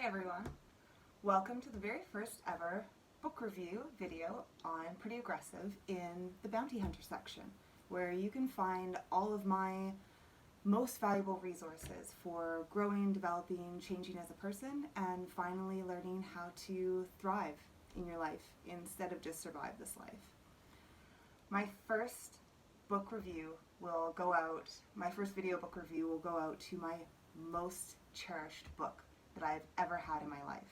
everyone, welcome to the very first ever book review video on Pretty Aggressive in the Bounty Hunter section, where you can find all of my most valuable resources for growing, developing, changing as a person, and finally learning how to thrive in your life instead of just survive this life. My first book review will go out, my first video book review will go out to my most cherished book that I've ever had in my life.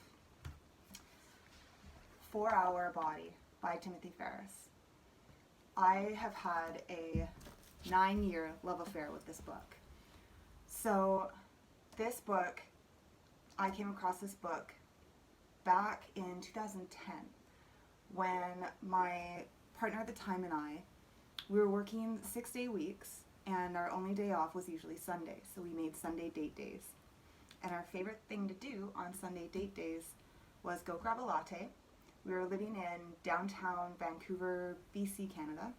4 Hour Body by Timothy Ferris. I have had a 9-year love affair with this book. So this book, I came across this book back in 2010 when my partner at the time and I, we were working 6-day weeks and our only day off was usually Sunday, so we made Sunday date days. And our favorite thing to do on Sunday date days was go grab a latte. We were living in downtown Vancouver, BC, Canada.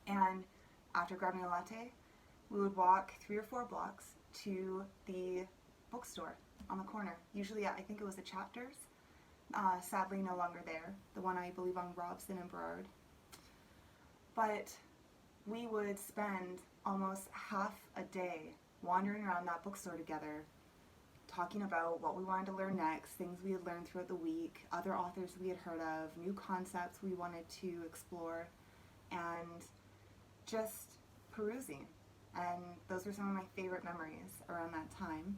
And after grabbing a latte, we would walk 3 or 4 blocks to the bookstore on the corner. Usually, I think it was the Chapters. Sadly, no longer there. The one I believe on Robson and Burrard. But we would spend almost half a day wandering around that bookstore together, talking about what we wanted to learn next, things we had learned throughout the week, other authors we had heard of, new concepts we wanted to explore, and just perusing. And those were some of my favorite memories around that time.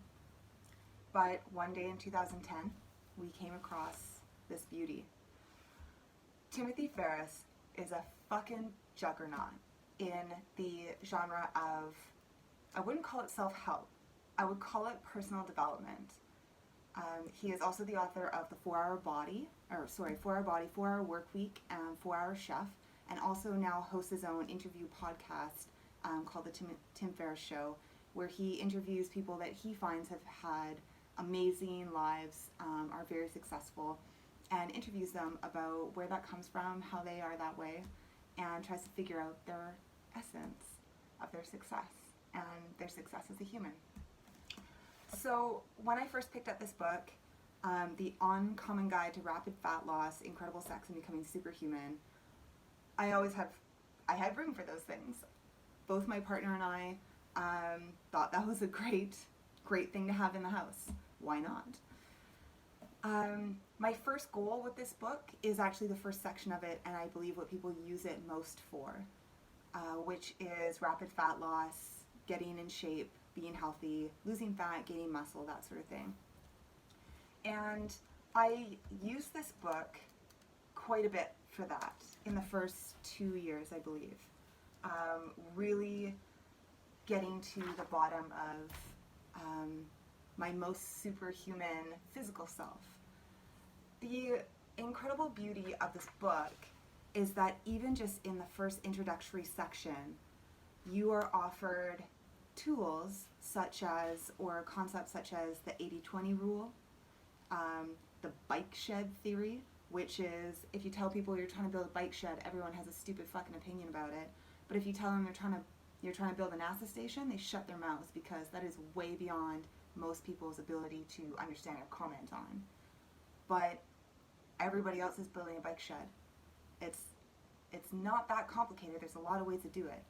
But one day in 2010, we came across this beauty. Timothy Ferris is a fucking juggernaut in the genre of, I wouldn't call it self-help, I would call it personal development. He is also the author of the 4 Hour Body, 4 Hour Work Week, and 4 Hour Chef, and also now hosts his own interview podcast called The Tim Ferriss Show, where he interviews people that he finds have had amazing lives, are very successful, and interviews them about where that comes from, how they are that way, and tries to figure out their essence of their success and their success as a human. So when I first picked up this book, The Uncommon Guide to Rapid Fat Loss, Incredible Sex, and Becoming Superhuman, I had room for those things. Both my partner and I thought that was a great thing to have in the house. Why not? My first goal with this book is actually the first section of it, and I believe what people use it most for, which is rapid fat loss, getting in shape, being healthy, losing fat, gaining muscle, that sort of thing. And I used this book quite a bit for that in the first 2 years, I believe. Really getting to the bottom of my most superhuman physical self. The incredible beauty of this book is that even just in the first introductory section, you are offered tools such as, or concepts such as the 80-20 rule, the bike shed theory, which is if you tell people you're trying to build a bike shed, everyone has a stupid fucking opinion about it. But if you tell them you're trying to build a NASA station, they shut their mouths because that is way beyond most people's ability to understand or comment on. But everybody else is building a bike shed. It's not that complicated. There's a lot of ways to do it.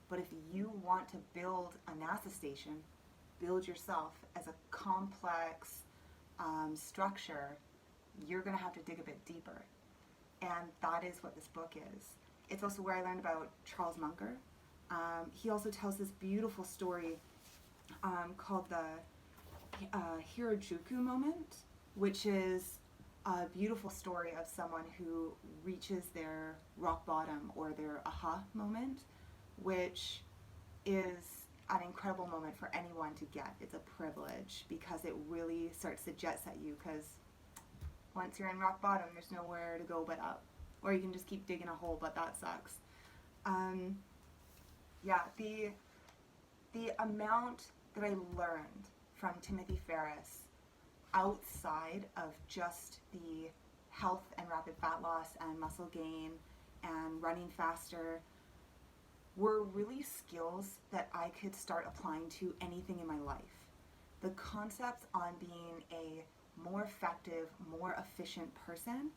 But if you want to build a NASA station, build yourself as a complex structure, you're going to have to dig a bit deeper. And that is what this book is. It's also where I learned about Charles Munger. He also tells this beautiful story called the Hirajuku moment, which is a beautiful story of someone who reaches their rock bottom or their aha moment, which is an incredible moment for anyone to get. It's a privilege because it really starts to jet set you, because once you're in rock bottom, there's nowhere to go but up. Or you can just keep digging a hole, but that sucks. The amount that I learned from Timothy Ferris outside of just the health and rapid fat loss and muscle gain and running faster were really skills that I could start applying to anything in my life. The concepts on being a more effective, more efficient person,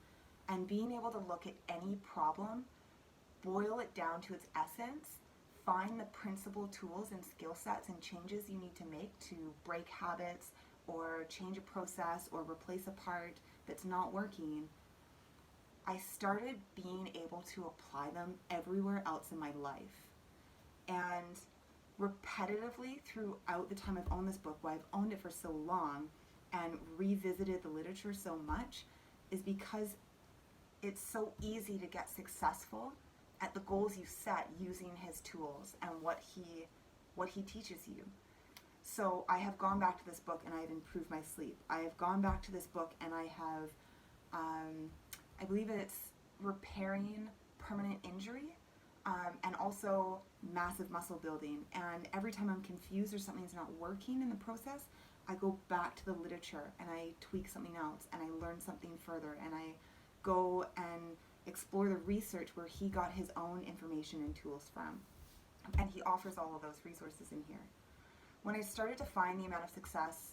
and being able to look at any problem, boil it down to its essence, find the principal tools and skill sets and changes you need to make to break habits or change a process or replace a part that's not working. I started being able to apply them everywhere else in my life. And repetitively throughout the time I've owned this book, why I've owned it for so long and revisited the literature so much, is because it's so easy to get successful at the goals you set using his tools and what he teaches you. So I have gone back to this book and I have improved my sleep. I have gone back to this book and I have, I believe it's repairing permanent injury, and also massive muscle building. And every time I'm confused or something's not working in the process, I go back to the literature and I tweak something else and I learn something further and I go and explore the research where he got his own information and tools from. And he offers all of those resources in here. When I started to find the amount of success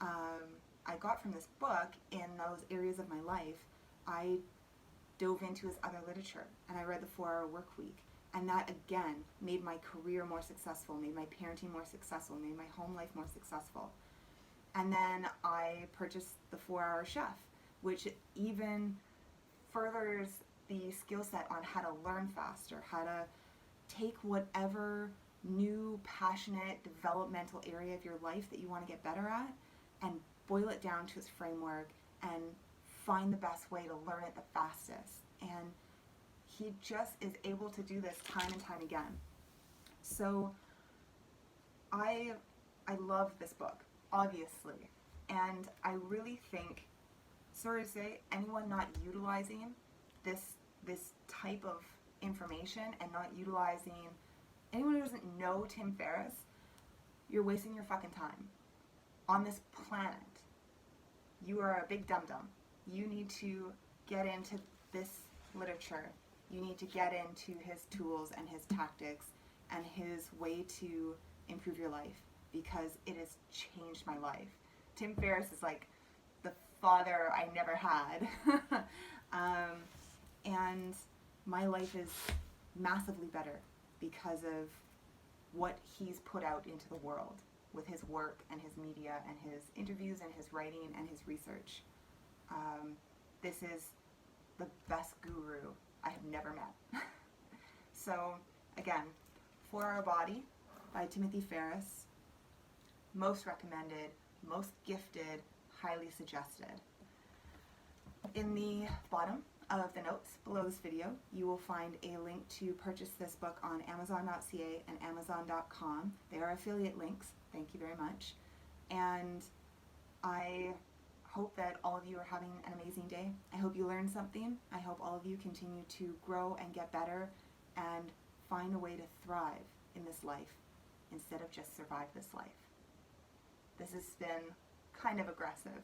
I got from this book in those areas of my life, I dove into his other literature and I read the 4-Hour Work Week. And that again made my career more successful, made my parenting more successful, made my home life more successful. And then I purchased the 4-Hour Chef, which even furthers the skill set on how to learn faster, how to take whatever new, passionate, developmental area of your life that you want to get better at and boil it down to its framework and find the best way to learn it the fastest. And he just is able to do this time and time again. So I love this book, obviously. And I really think, sorry to say, anyone not utilizing this type of information and not utilizing, anyone who doesn't know Tim Ferriss, you're wasting your fucking time. On this planet, you are a big dum-dum. You need to get into this literature. You need to get into his tools and his tactics and his way to improve your life, because it has changed my life. Tim Ferriss is like the father I never had. And my life is massively better because of what he's put out into the world with his work and his media and his interviews and his writing and his research. This is the best guru I have never met. So again, 4-Hour Body by Timothy Ferriss. Most recommended, most gifted, highly suggested. In the bottom of the notes below this video, you will find a link to purchase this book on Amazon.ca and Amazon.com. They are affiliate links. Thank you very much. And I hope that all of you are having an amazing day. I hope you learned something. I hope all of you continue to grow and get better and find a way to thrive in this life instead of just survive this life. This has been kind of aggressive.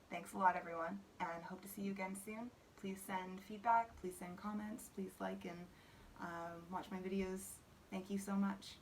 Thanks a lot, everyone, and hope to see you again soon. Please send feedback, please send comments, please like and watch my videos. Thank you so much.